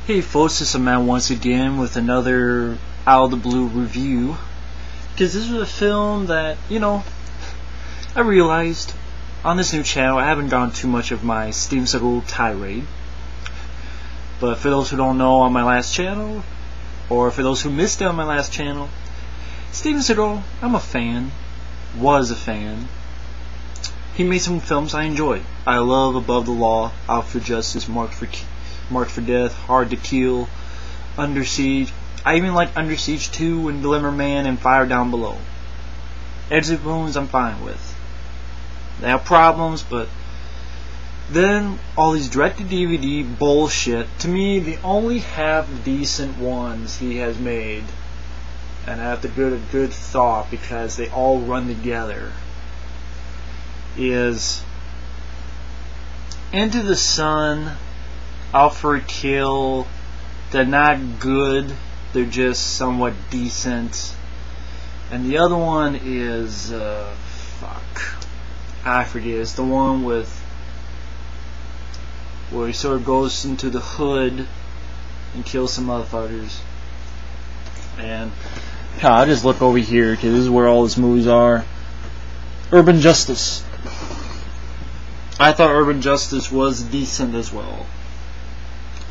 Hey folks, this is Matt once again with another out of the blue review. Because this is a film that, I realized on this new channel I haven't gone too much of my Steven Seagal tirade. But for those who don't know, on my last channel, or for those who missed it on my last channel, Steven Seagal, I'm a fan, was a fan. He made some films I enjoyed. I love Above the Law, Out for Justice, Marked for Death, Hard to Kill, Under Siege. I even like Under Siege 2 and Glimmer Man and Fire Down Below. Exit Wounds I'm fine with. They have problems, but then all these direct-to-DVD bullshit, to me the only half-decent ones he has made, and I have to give it a good thought because they all run together, is Into the Sun, Out for a Kill. They're not good, they're just somewhat decent. And the other one is I forget, it's the one with where he sort of goes into the hood and kills some motherfuckers. And I'll just look over here because this is where all his movies are. Urban Justice. I thought Urban Justice was decent as well.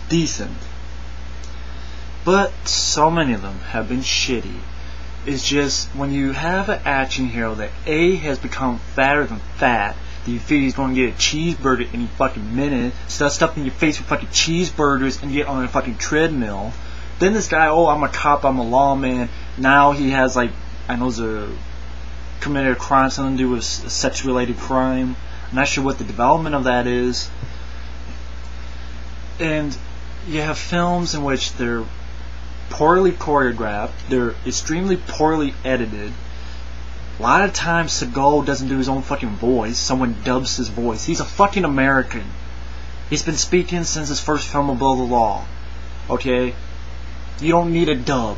Decent. But so many of them have been shitty. It's just when you have an action hero that A, has become fatter than fat, that you feel he's going to get a cheeseburger any fucking minute, start stuffing your face with fucking cheeseburgers and get on a fucking treadmill. Then this guy, oh, I'm a cop, I'm a lawman. Now he has, like, I know committed a crime, something to do with a sex-related crime. I'm not sure what the development of that is. And you have films in which they're poorly choreographed, they're extremely poorly edited. A lot of times Seagal doesn't do his own fucking voice, someone dubs his voice. He's a fucking American. He's been speaking since his first film Above the Law. Okay? You don't need a dub.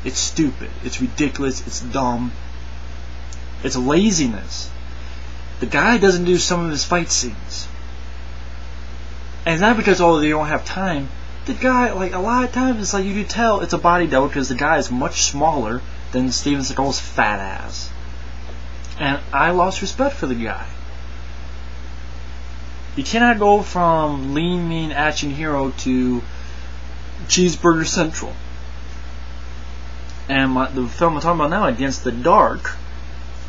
It's stupid, it's ridiculous, it's dumb. It's laziness. The guy doesn't do some of his fight scenes. And it's not because, oh, they don't have time. The guy, like, a lot of times, it's like you can tell it's a body double because the guy is much smaller than Steven Seagal's fat ass. And I lost respect for the guy. You cannot go from lean, mean action hero to Cheeseburger Central. And the film I'm talking about now, Against the Dark,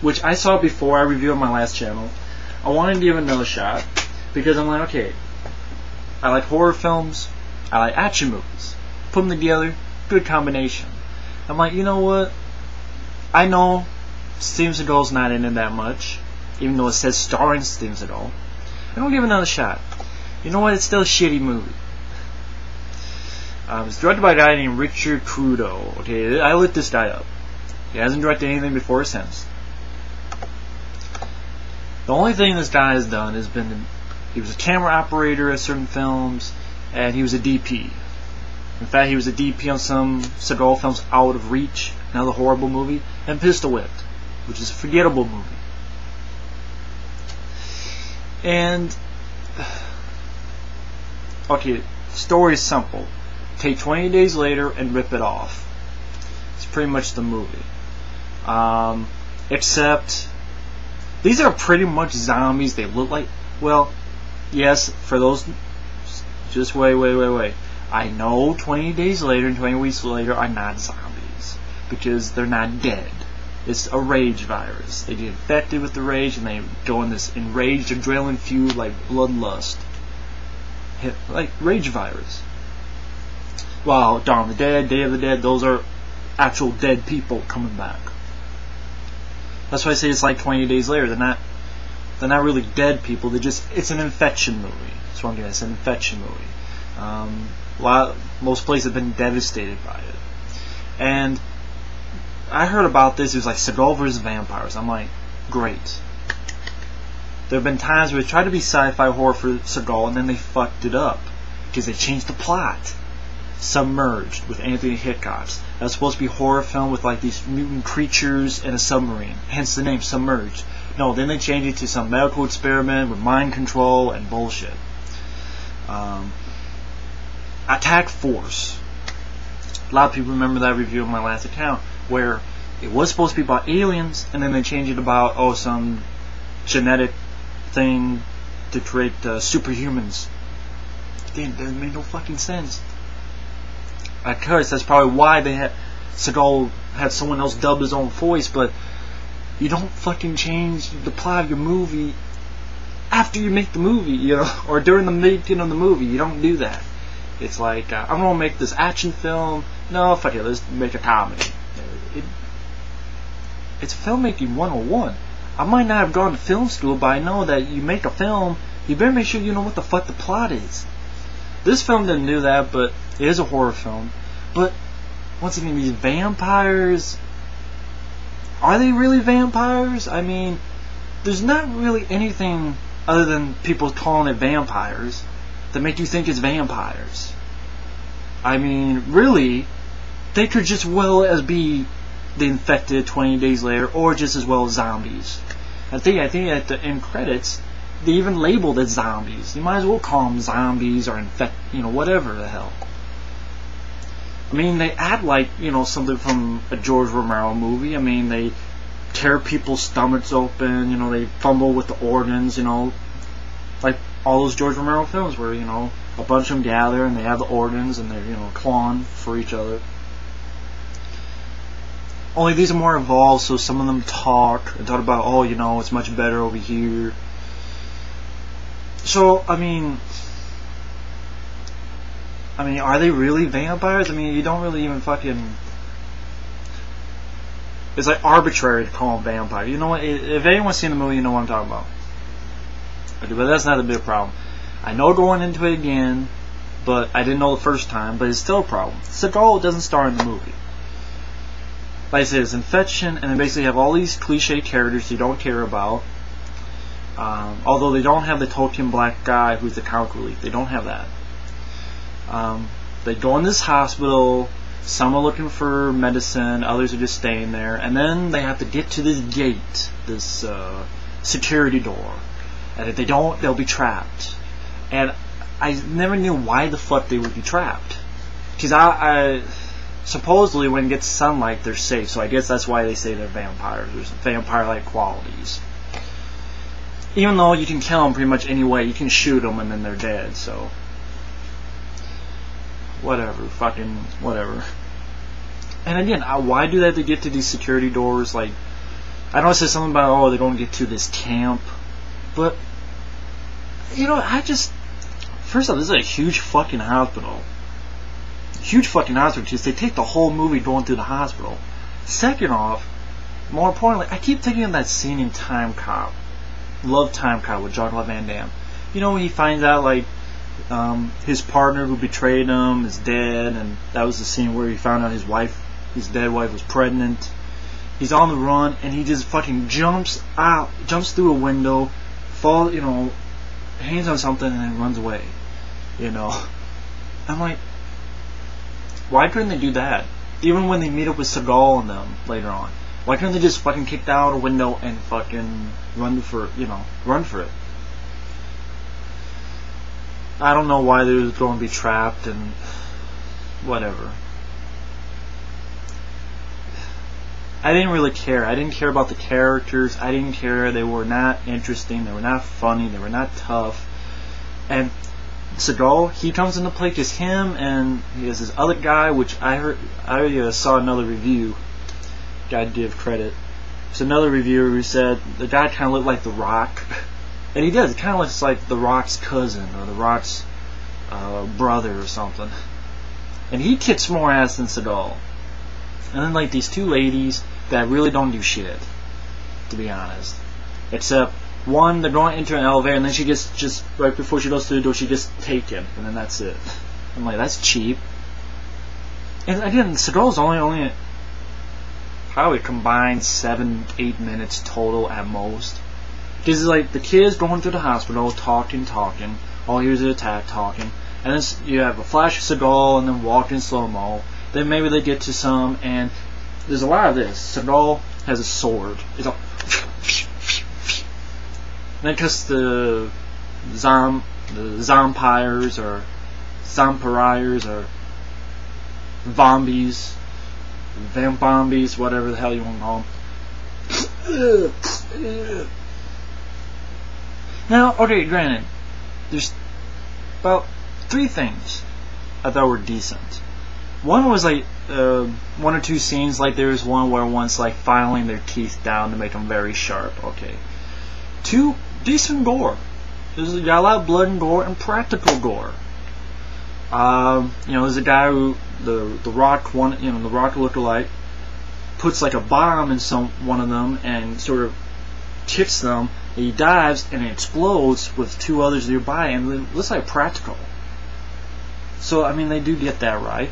which I saw before I reviewed on my last channel, I wanted to give it another shot because I'm like, okay, I like horror films, I like action movies. Put them together, good combination. I'm like, you know what? I know Steven Seagal's not in it that much, even though it says starring Steven Seagal. I'm gonna give it another shot. You know what? It's still a shitty movie. It's directed by a guy named Richard Crudo. Okay, I looked this guy up. He hasn't directed anything before or since. The only thing this guy has done has been he was a camera operator at certain films, and he was a DP. In fact, he was a DP on some Seagal films, Out of Reach, another horrible movie, and Pistol Whipped, which is a forgettable movie. And okay, story is simple. Take 20 Days Later and rip it off. It's pretty much the movie. Except these are pretty much zombies. They look like, well, yes, for those, just wait. I know 20 Days Later and 20 Weeks Later are not zombies because they're not dead. It's a rage virus. They get infected with the rage and they go in this enraged adrenaline feud like bloodlust. Like rage virus. Well, Dawn of the Dead, Day of the Dead, those are actual dead people coming back. That's why I say it's like 20 Days Later. They're not really dead people. It's an infection movie. That's what I'm getting. It's an infection movie. Most places have been devastated by it. And I heard about this. It was like Seagal vs. Vampires. I'm like, great. There have been times where they tried to be sci-fi horror for Seagal and then they fucked it up because they changed the plot. Submerged with Anthony Hickox. That was supposed to be a horror film with like these mutant creatures and a submarine. Hence the name Submerged. No, then they changed it to some medical experiment with mind control and bullshit. attack force. A lot of people remember that review of my last account where it was supposed to be about aliens, and then they changed it about some genetic thing to create superhumans. Damn, that made no fucking sense. Of course, that's probably why they had Seagal had someone else dub his own voice, but you don't fucking change the plot of your movie after you make the movie, you know, or during the making of the movie. You don't do that. It's like, I'm gonna make this action film. No, fuck it, let's make a comedy. It's filmmaking 101. I might not have gone to film school, but I know that you make a film, you better make sure you know what the fuck the plot is. This film didn't do that, but it is a horror film. But once again, these vampires, are they really vampires? I mean, there's not really anything other than people calling it vampires that make you think it's vampires. I mean, really, they could just well as be the infected 20 days later, or just as well as zombies. I think at the end credits, they even labeled it zombies. You might as well call them zombies or whatever the hell. I mean, they act like, something from a George Romero movie. I mean, they tear people's stomachs open, they fumble with the organs, like all those George Romero films where, a bunch of them gather and they have the organs and they're, clawing for each other. Only these are more involved, so some of them talk and talk about, it's much better over here. So, I mean, are they really vampires? I mean, you don't really even fucking... It's like arbitrary to call them vampires. You know what? If anyone's seen the movie, you know what I'm talking about. Okay, but that's not a big problem. I know going into it again, but I didn't know the first time, but it's still a problem. Seagal doesn't star in the movie. Like I said, it's infection, and they basically have all these cliche characters you don't care about. Although they don't have the token black guy who's the comic relief. They don't have that. They go in this hospital. Some are looking for medicine. Others are just staying there. And then they have to get to this gate, this security door. And if they don't, they'll be trapped. And I never knew why the fuck they would be trapped. Because I supposedly when it gets sunlight, they're safe. So I guess that's why they say they're vampires. There's vampire-like qualities. Even though you can kill them pretty much any way, you can shoot them and then they're dead, so... whatever. And again, why do they have to get to these security doors? Like, I know it says something about, they're going to get to this camp. But, first off, this is a huge fucking hospital. Huge fucking hospital, because they take the whole movie going through the hospital. Second off, more importantly, I keep thinking of that scene in Time Cop. Love Time Cop with Jean-Claude Van Damme. When he finds out, like, his partner who betrayed him is dead, and that was the scene where he found out his dead wife was pregnant. He's on the run, and he just fucking jumps through a window, hands on something, and then runs away. I'm like, why couldn't they do that? Even when they meet up with Seagal and them later on. Why couldn't they just fucking kick out a window and fucking run for it? I don't know why they were going to be trapped and whatever. I didn't really care. I didn't care about the characters. I didn't care. They were not interesting. They were not funny. They were not tough. And Seagal, he comes into play because him and he has this other guy, which I saw another review. Gotta give credit. It's another reviewer who said the guy kind of looked like The Rock. And he does. It kind of looks like The Rock's cousin or The Rock's brother or something. And he kicks more ass than Seagal. And then like these two ladies that really don't do shit, to be honest. Except one, they're going into an elevator and then she gets just right before she goes through the door, she gets taken, and then that's it. I'm like, that's cheap. And again, Seagal's only probably combined 7-8 minutes total at most. Because it's like the kids going through the hospital, talking. Oh, here's the attack, talking. And then you have a flash of Seagal and then walking slow-mo. Then maybe they get to some, and there's a lot of this. Seagal has a sword. It's all... And then because the zompires are vampires or zombies, vampombies, whatever the hell you want to call them. Now, okay, granted, there's about 3 things I thought were decent. One was like 1 or 2 scenes, like there was one where one's like filing their teeth down to make them very sharp. Okay. 2, decent gore. There's got a lot of blood and gore and practical gore. There's a guy who the Rock the Rock lookalike puts like a bomb in one of them and sort of kicks them. He dives and it explodes with 2 others nearby, and it looks like practical. So I mean, they do get that right.